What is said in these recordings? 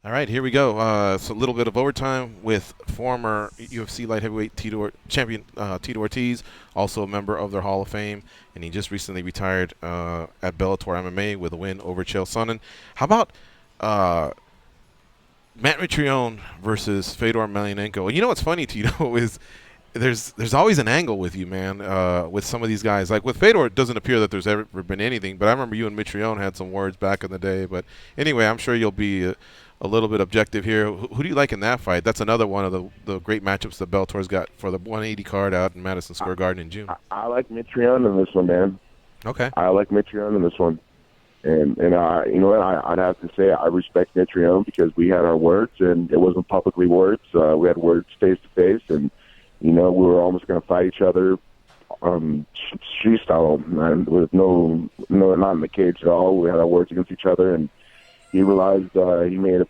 All right, here we go. It's a little bit of overtime with former UFC light heavyweight champion Tito Ortiz, also a member of their Hall of Fame, and he just recently retired at Bellator MMA with a win over Chael Sonnen. How about Matt Mitrione versus Fedor Emelianenko? And you know what's funny, Tito, is there's always an angle with you, man, with some of these guys. Like with Fedor, it doesn't appear that there's ever been anything, but I remember you and Mitrione had some words back in the day. But anyway, I'm sure you'll be a little bit objective here. Who do you like in that fight? That's another one of the great matchups that Bellator's got for the 180 card out in Madison Square Garden in June. I like Mitrione in this one, man. Okay. I like Mitrione in this one. And you know what? I'd have to say I respect Mitrione because we had our words, and it wasn't publicly words. We had words face to face, and we were almost going to fight each other, street style, man, with no, not in the cage at all. We had our words against each other, and he realized he made a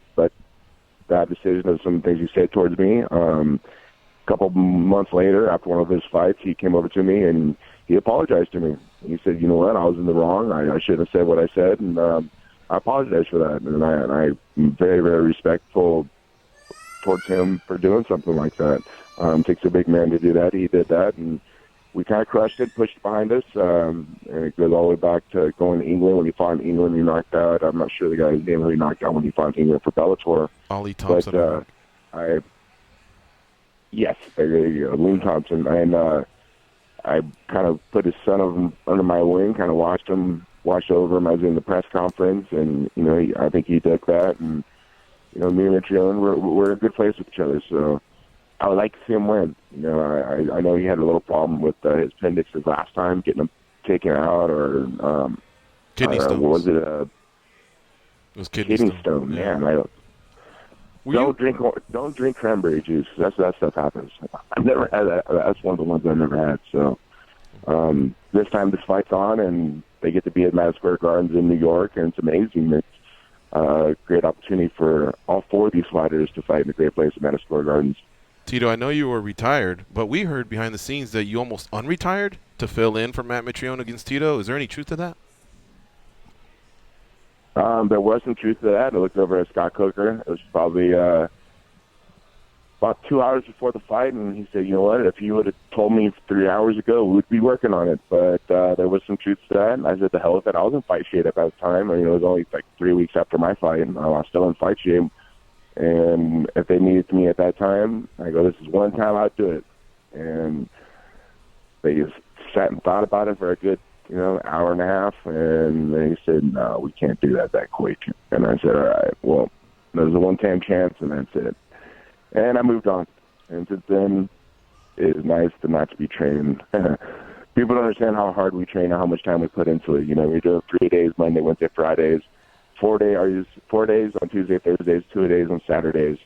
bad decision of some things he said towards me. A couple months later, after one of his fights, he came over to me and he apologized to me. He said, "You know what? I was in the wrong. I shouldn't have said what I said, and I apologize for that." And I'm very, very respectful towards him for doing something like that. It takes a big man to do that. He did that, and we kind of crushed it, pushed it behind us, and it goes all the way back to going to England. When he fought in England, he knocked out, I'm not sure the guy's name, who he knocked out when he fought in England for Bellator. Ollie Thompson. But yes, there you go, Liam Thompson. And I kind of put his son under my wing, kind of watched over him. I was in the press conference, and I think he took that. And me and Mitrione, we're in a good place with each other. So I would like to see him win. I know he had a little problem with his appendix his last time, getting him taken out, or kidney stones. What was it? It was kidney stone. Yeah. Man, don't drink cranberry juice. That stuff happens. I've never had that. That's one of the ones I've never had. So this time this fight's on, and they get to be at Madison Square Gardens in New York, and it's amazing. It's a great opportunity for all four of these fighters to fight in a great place at Madison Square Gardens. Tito, I know you were retired, but we heard behind the scenes that you almost unretired to fill in for Matt Mitrione against Tito. Is there any truth to that? There was some truth to that. I looked over at Scott Coker. It was probably about 2 hours before the fight, and he said, "You know what? If you would have told me 3 hours ago, we would be working on it." But there was some truth to that, and I said, "The hell with it." I was in fight shape at that time. It was only like 3 weeks after my fight, and I was still in fight shape. And if they needed me at that time, I go, "This is one time I'd do it." And they just sat and thought about it for a good, hour and a half, and they said, "No, we can't do that quick." And I said, "All right, well, there's a one-time chance, and that's it." And I moved on. And since then, it's nice to not to be training. People don't understand how hard we train and how much time we put into it. We do 3 days, Monday, Wednesday, Fridays. 4 days on Tuesday, Thursdays, 2 days on Saturdays.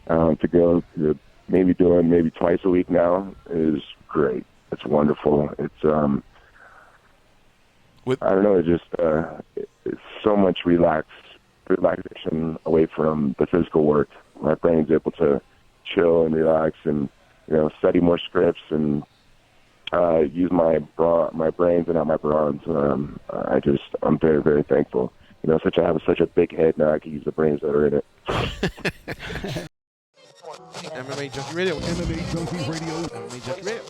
To go to maybe twice a week now is great. It's wonderful. It's I don't know. It's just it's so much relaxation away from the physical work. My brain's able to chill and relax, and study more scripts and use my brains and not my brawns. I'm very, very thankful. I have such a big head now. I can use the brains that are in it. MMA Junkie Radio. MMA Junkie Radio. MMA Junkie Radio.